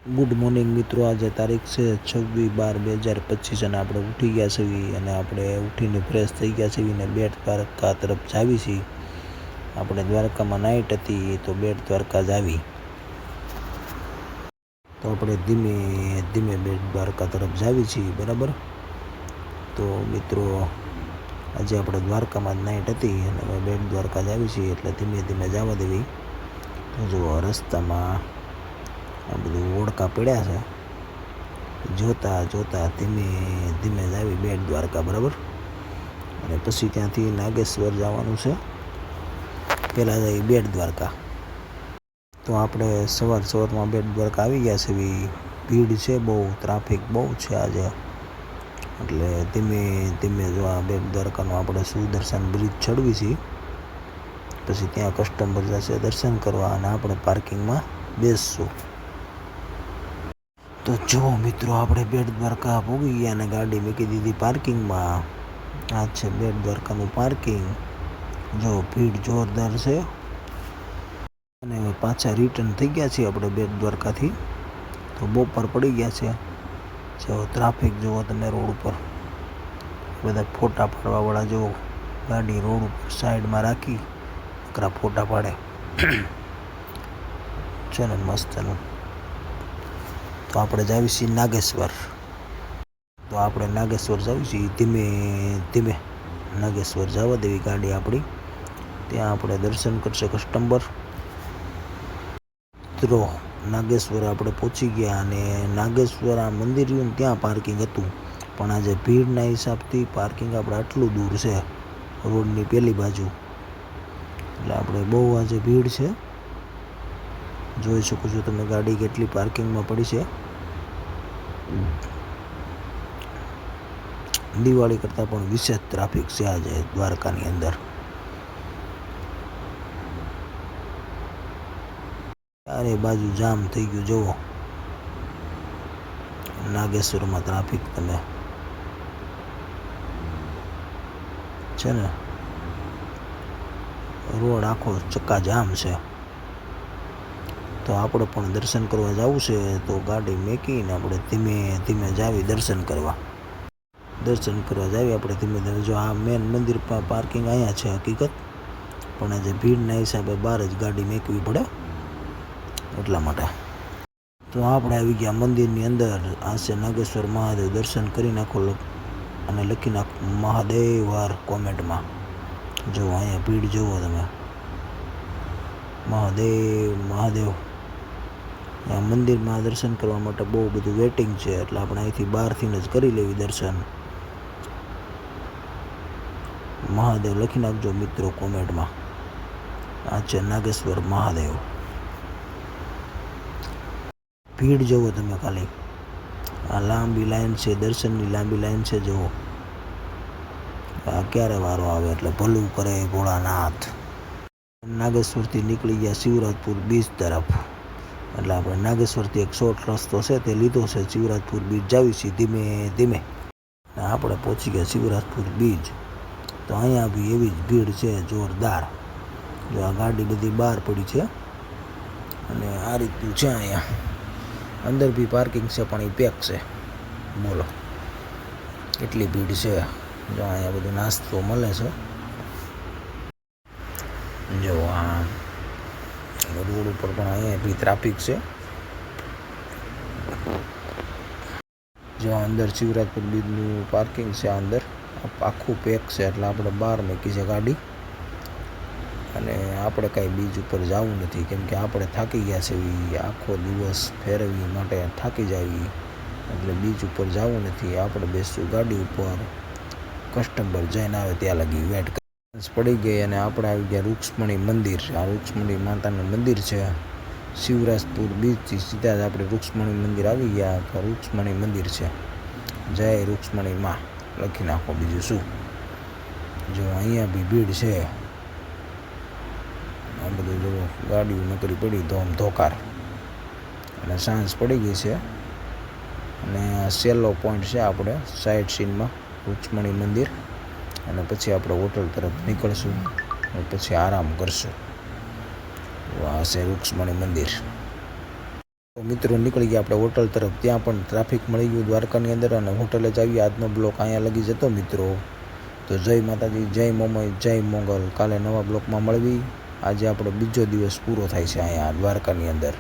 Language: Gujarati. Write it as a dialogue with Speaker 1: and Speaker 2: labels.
Speaker 1: ગુડ મોર્નિંગ મિત્રો, આજે તારીખ છે 26/12/2025 અને આપણે ઉઠી ગયા છીએ અને આપણે ઉઠીને ફ્રેશ થઈ ગયા છીએ અને બેટ દ્વારકા તરફ જાવી છીએ. આપણે દ્વારકામાં નાઇટ હતી તો બેટ દ્વારકા જ આવી, તો આપણે ધીમે ધીમે બેટ દ્વારકા તરફ જાવી છીએ. બરાબર, તો મિત્રો આજે આપણે દ્વારકામાં જ નાઇટ હતી અને બેટ દ્વારકા જ આવી છીએ એટલે ધીમે ધીમે જવા દેવી. તો જુઓ, રસ્તામાં આ બધું ઓળખા પડ્યા છે, જોતા જોતા ધીમે ધીમે જ આવી બેટ દ્વારકા. બરાબર, અને પછી ત્યાંથી નાગેશ્વર જવાનું છે. પહેલાં જઈએ બેટ દ્વારકા. તો આપણે સવારમાં બેટ દ્વારકા આવી ગયા છે. ભીડ છે બહુ, ટ્રાફિક બહુ છે આજે, એટલે ધીમે ધીમે જો આ બેટ દ્વારકાનો આપણે સુદર્શન બ્રિજ ચડવી છીએ. પછી ત્યાં કસ્ટમર જશે દર્શન કરવા અને આપણે પાર્કિંગમાં બેસશું. તો જો મિત્રો, આપણે બેટ દ્વારકા પહોંચી ગયા અને ગાડી મૂકી દીધી પાર્કિંગમાં. આ છે બેટ દ્વારકાનું પાર્કિંગ. જો ભીડ જોરદાર છે અને હવે પાછા રિટર્ન થઈ ગયા છીએ આપણે બેટ દ્વારકાથી. તો બપોર પડી ગયા છે. જો ટ્રાફિક જુઓ તમે રોડ ઉપર, બધા ફોટા પાડવાવાળા જો ગાડી રોડ ઉપર સાઈડમાં રાખી ફોટા પાડે છે ને, મસ્તનું. તો આપણે જાવી છીએ નાગેશ્વર. તો આપણે નાગેશ્વર જાવી છીએ. ધીમે ધીમે નાગેશ્વર જવા દેવી ગાડી આપણી. ત્યાં આપણે દર્શન કરશે કસ્ટમર. તો નાગેશ્વર આપણે પહોંચી ગયા અને નાગેશ્વર આ મંદિર રહ્યું ને ત્યાં પાર્કિંગ હતું, પણ આજે ભીડના હિસાબથી પાર્કિંગ આપણે આટલું દૂર છે રોડની પેલી બાજુ, એટલે આપણે બહુ આજે ભીડ છે. જોઈ શકો છો તમે ગાડી કેટલી પાર્કિંગમાં પડી છે. દિવાળી કરતાં પણ વિશેષ ટ્રાફિક છે આજે દ્વારકાની અંદર. ચારે બાજુ જામ થઈ ગયું. જુઓ નાગેશ્વરમાં ટ્રાફિક તમે છે ને, રોડ આખો ચક્કાજામ છે. તો આપણે પણ દર્શન કરવા જવું છે, તો ગાડી મેકીને આપણે ધીમે ધીમે જાવી દર્શન કરવા. જાવી આપણે ધીમે ધીમે. જો આ મેન મંદિર પાર્કિંગ અહીંયા છે હકીકત, પણ આજે ભીડના હિસાબે બહાર જ ગાડી મેકવી પડે એટલા માટે. તો આપણે આવી ગયા મંદિરની અંદર. આ છે નાગેશ્વર મહાદેવ. દર્શન કરી નાખો અને લખી નાખો મહાદેવ વાર કોમેન્ટમાં. જો અહીંયા ભીડ જુઓ તમે, મહાદેવ મહાદેવ. આ મંદિરમાં દર્શન કરવા માટે બહુ બધું વેટિંગ છે, એટલે આપણે અહીંથી બહારથી જ કરી લેવી દર્શન. મહાદેવ લખી નાખજો મિત્રો કોમેન્ટમાં. આ છે નાગેશ્વર મહાદેવ. ભીડ જુઓ તમે ખાલી, આ લાંબી લાઈન છે, દર્શનની લાંબી લાઈન છે. જુઓ આ ક્યારે વારો આવે એટલે ભલું કરે ભોળાનાથ. નાગેશ્વરથી નીકળી ગયા શિવરાજપુર બીચ તરફ, એટલે આપણે નાગેશ્વરથી એક શોર્ટ રસ્તો છે તે લીધો છે. શિવરાજપુર બીચ જાવી છીએ ધીમે ધીમે. આપણે પહોંચી ગયા શિવરાજપુર બીચ. તો અહીંયા બી એવી જ ભીડ છે જોરદાર. જો આ ગાડી બધી બહાર પડી છે અને આ રીતનું છે. અહીંયા અંદર બી પાર્કિંગ છે પણ એ પેક છે. બોલો કેટલી ભીડ છે. જો અહીંયા બધું નાસ્તો મળે છે. જો આ રોડ ઉપર પણ અહીંયા બી ટ્રાફિક છે. જો અંદર શિવરાજપુર બીચનું પાર્કિંગ છે, અંદર આખું પેક છે, એટલે આપણે બહાર મૂકી છે ગાડી. અને આપણે કાંઈ બીચ ઉપર જવું નથી, કેમ કે આપણે થાકી ગયા છે. આખો દિવસ ફેરવી માટે થાકી જાવી, એટલે બીચ ઉપર જવું નથી. આપણે બેસશું ગાડી ઉપર, કસ્ટમર જઈને આવે ત્યાં લગી વેટ પડી ગઈ. અને આપણે આવી ગયા રૂક્ષ્મણી મંદિર. આ રૂક્ષ્મણી માતાનું મંદિર છે. શિવરાજપુર બીચથી સીધા જ આપણે રૂક્ષ્મણી મંદિર આવી ગયા. તો રૂક્ષ્મણી મંદિર છે. જય રૂક્ષ્મણી માં લખી નાખો, બીજું શું. જો અહીંયા બી ભીડ છે. આ બધું જો ગાડીઓ નકરી પડી ધોકાર, અને સાંજ પડી ગઈ છે. અને આ સેલો પોઈન્ટ છે આપણે સાઇટ સીનમાં રૂક્ષ્મણી મંદિર. અને પછી આપણે હોટલ તરફ નીકળશું અને પછી આરામ કરશું. આ છે રૂક્ષ્મણી મંદિર. તો મિત્રો નીકળી ગયા આપણે હોટલ તરફ. ત્યાં પણ ટ્રાફિક મળી ગયું દ્વારકાની અંદર અને હોટલે જ આવી. આજનો બ્લોક અહીંયા લગી જતો મિત્રો. તો જય માતાજી, જય મોમય, જય મોગલ. કાલે નવા બ્લોકમાં મળવી. આજે આપણો બીજો દિવસ પૂરો થાય છે અહીંયા દ્વારકાની અંદર.